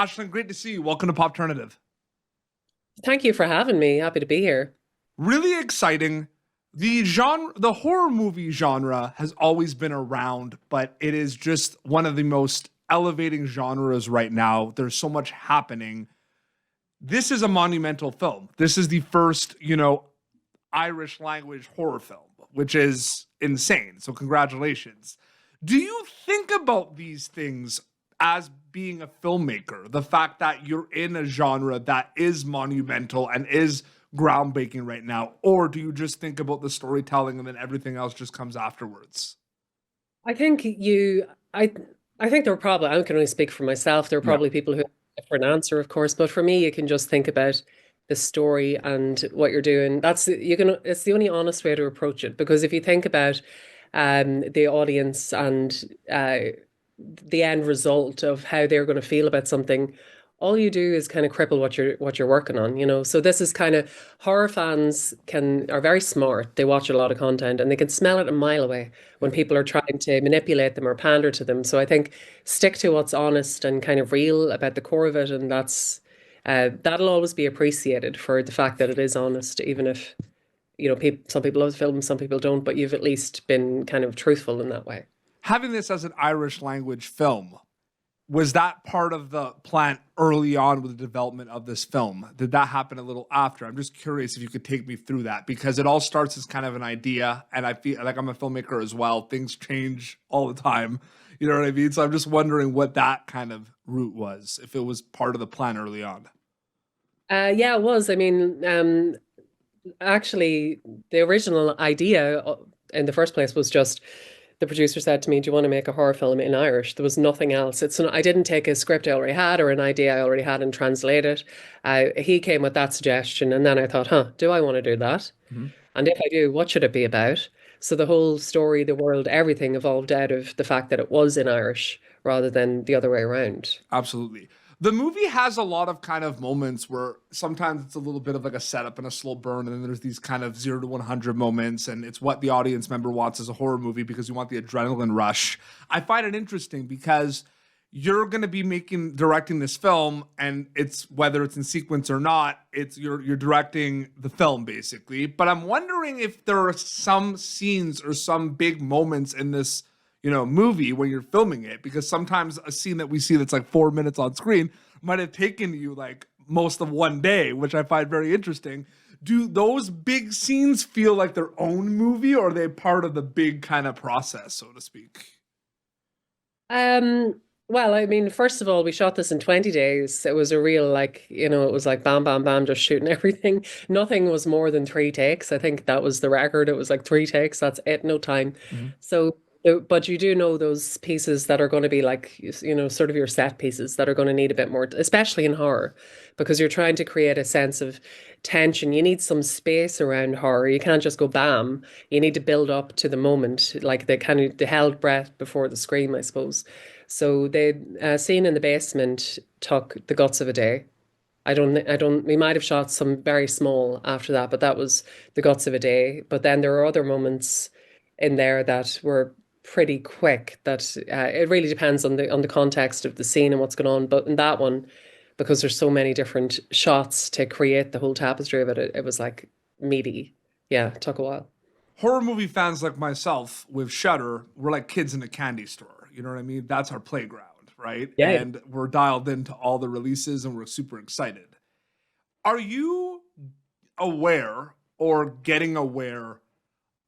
Aislinn, great to see you. Welcome to Pop Alternative. Thank you for having me. Happy to be here. Really exciting. The horror movie genre has always been around, but it is just one of the most elevating genres right now. There's so much happening. This is a monumental film. This is the first, Irish language horror film, which is insane. So congratulations. Do you think about these things as being a filmmaker? The fact that you're in a genre that is monumental and is groundbreaking right now, or do you just think about the storytelling and then everything else just comes afterwards? I think you, I, I think there were probably, I can only speak for myself. There are Yeah. probably people who have a different answer, of course, but for me, you can just think about the story and what you're doing. It's the only honest way to approach it. Because if you think about the audience and the end result of how they're going to feel about something, all you do is kind of cripple what you're working on, you know. So this is kind of horror fans can are very smart. They watch a lot of content and they can smell it a mile away when Yeah. people are trying to manipulate them or pander to them. So I think stick to what's honest and kind of real about the core of it, and that'll always be appreciated for the fact that it is honest, even if some people love the film, some people don't, but you've at least been kind of truthful in that way. Having this as an Irish language film, was that part of the plan early on with the development of this film? Did that happen a little after? I'm just curious if you could take me through that, because it all starts as kind of an idea, and I feel like I'm a filmmaker as well. Things change all the time. You know what I mean? So I'm just wondering what that kind of route was, if it was part of the plan early on. Yeah, it was. I mean, actually, the original idea in the first place was just the producer said to me, "Do you want to make a horror film in Irish?" There was nothing else. I didn't take a script I already had or an idea I already had and translate it. He came with that suggestion, and then I thought, "Huh, do I want to do that? Mhm. And if I do, what should it be about?" So the whole story, the world, everything evolved out of the fact that it was in Irish rather than the other way around. Absolutely. The movie has a lot of kind of moments where sometimes it's a little bit of like a setup and a slow burn, and then there's these kind of 0 to 100 moments, and it's what the audience member wants as a horror movie because you want the adrenaline rush. I find it interesting because you're going to be directing this film, and it's whether it's in sequence or not, it's you're directing the film basically. But I'm wondering if there are some scenes or some big moments in this movie when you're filming it, because sometimes a scene that we see that's like 4 minutes on screen might have taken you like most of one day, which I find very interesting. Do those big scenes feel like their own movie, or are they part of the big kind of process, so to speak? Well, I mean, first of all, we shot this in 20 days. It was a real, like, it was like bam, bam, bam, just shooting everything. Nothing was more than three takes. I think that was the record. It was like three takes. That's it, no time. Mhm. So, but you do know those pieces that are going to be like, sort of your set pieces that are going to need a bit more, especially in horror, because you're trying to create a sense of tension. You need some space around horror. You can't just go bam. You need to build up to the moment, like the kind of the held breath before the scream, I suppose. So the scene in the basement took the guts of a day. We might have shot some very small after that, but that was the guts of a day. But then there are other moments in there that were pretty quick that it really depends on the context of the scene and what's going on. But in that one, because there's so many different shots to create the whole tapestry of it, it was like meaty. Yeah, it took a while. Horror movie fans like myself with Shudder, we're like kids in a candy store. You know what I mean? That's our playground, right? Yeah, yeah. And we're dialed into all the releases and we're super excited. Are you aware or getting aware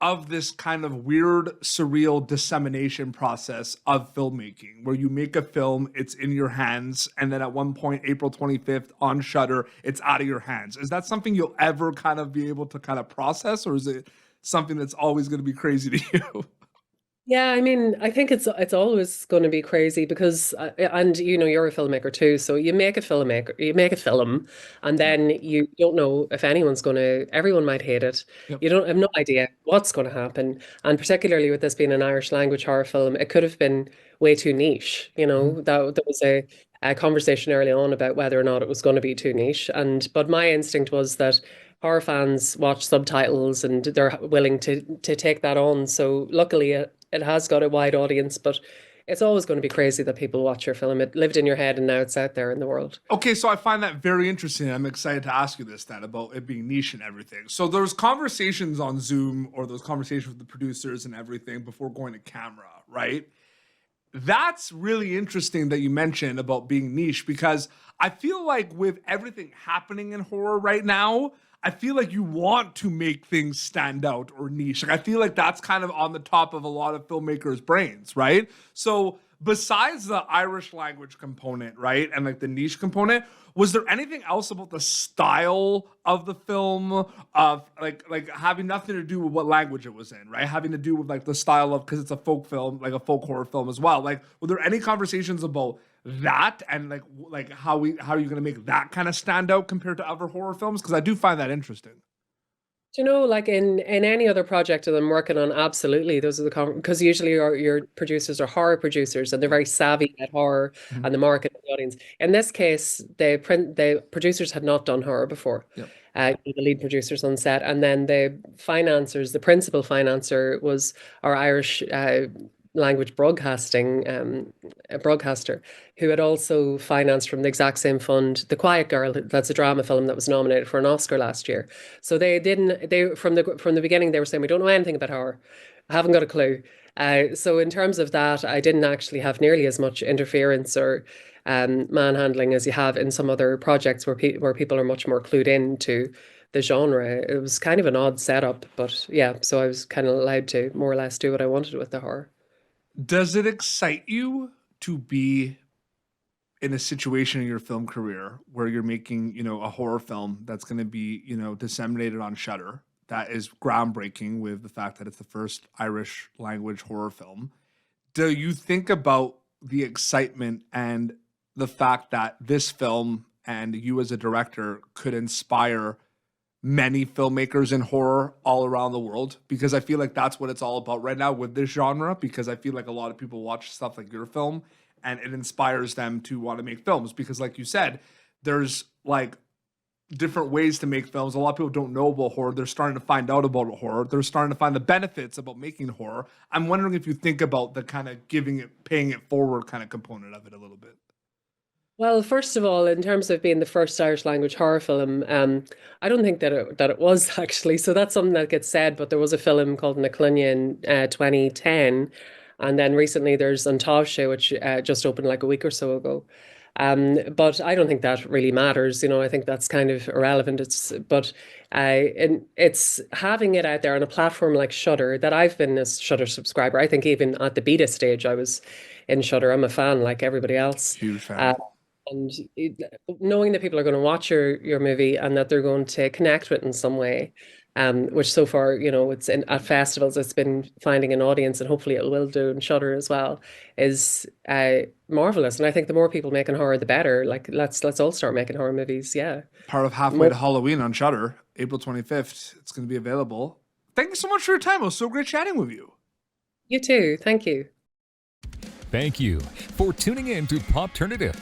of this kind of weird, surreal dissemination process of filmmaking where you make a film, it's in your hands, and then at one point, April 25th on Shudder, it's out of your hands? Is that something you'll ever kind of be able to kind of process, or is it something that's always going to be crazy to you? Yeah, I mean, I think it's always going to be crazy because and you're a filmmaker too, so you make a film, and Yeah. then you don't know if anyone's going to everyone might hate it. Yep. You don't have no idea what's going to happen, and particularly with this being an Irish language horror film, it could have been way too niche, Mhm. That there was a conversation early on about whether or not it was going to be too niche, and but my instinct was that horror fans watch subtitles and they're willing to take that on. So luckily, it has got a wide audience, but it's always going to be crazy that people watch your film. It lived in your head and now it's out there in the world. Okay, so I find that very interesting. I'm excited to ask you this then about it being niche and everything. So there's conversations on Zoom or those conversations with the producers and everything before going to camera, right? That's really interesting that you mentioned about being niche, because I feel like with everything happening in horror right now, I feel like you want to make things stand out or niche. Like I feel like that's kind of on the top of a lot of filmmakers' brains, right? So besides the Irish language component, right, and like the niche component, was there anything else about the style of the film, of like having nothing to do with what language it was in, right? Having to do with like the style of, because it's a folk film, like a folk horror film as well. Like, were there any conversations about that and like how are you going to make that kind of stand out compared to other horror films? Because I do find that interesting. Do you know, like in any other project that I'm working on, absolutely, those are the because usually your producers are horror producers and they're very savvy at horror Mhm. and the market and the audience. In this case, the producers had not done horror before. Yep. The lead producers on set, and then the financiers, the principal financer was our Irish language broadcasting broadcaster, who had also financed from the exact same fund The Quiet Girl. That's a drama film that was nominated for an Oscar last year. So they from the beginning they were saying we don't know anything about horror, I haven't got a clue. So in terms of that, I didn't actually have nearly as much interference or manhandling as you have in some other projects where people are much more clued into the genre. It was kind of an odd setup, but yeah, so I was kind of allowed to more or less do what I wanted with the horror. Does it excite you to be in a situation in your film career where you're making, a horror film that's going to be, disseminated on Shudder, that is groundbreaking with the fact that it's the first Irish language horror film? Do you think about the excitement and the fact that this film and you as a director could inspire many filmmakers in horror all around the world? Because I feel like that's what it's all about right now with this genre, because I feel like a lot of people watch stuff like your film and it inspires them to want to make films, because like you said, there's like different ways to make films. A lot of people don't know about horror. They're starting to find out about horror. They're starting to find the benefits about making horror. I'm wondering if you think about the kind of paying it forward kind of component of it a little bit. Well, first of all, in terms of being the first Irish language horror film, I don't think that it was actually. So that's something that gets said. But there was a film called Na Sídhe in 2010, and then recently there's An Táibhse, which just opened like a week or so ago. But I don't think that really matters. I think that's kind of irrelevant. It's having it out there on a platform like Shudder, that I've been a Shudder subscriber. I think even at the beta stage, I was in Shudder. I'm a fan like everybody else. Huge fan. And knowing that people are going to watch your movie and that they're going to connect with it in some way, which so far, it's at festivals, it's been finding an audience, and hopefully it will do in Shudder as well, is marvelous. And I think the more people making horror, the better. Like let's all start making horror movies. Yeah. Part of Halfway to Halloween on Shudder, April 25th. It's going to be available. Thank you so much for your time. It was so great chatting with you. You too. Thank you. Thank you for tuning in to Popternative.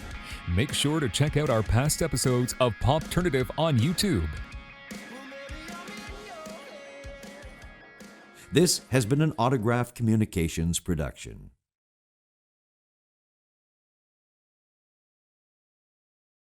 Make sure to check out our past episodes of Popternative on YouTube. This has been an Autograph Communications production.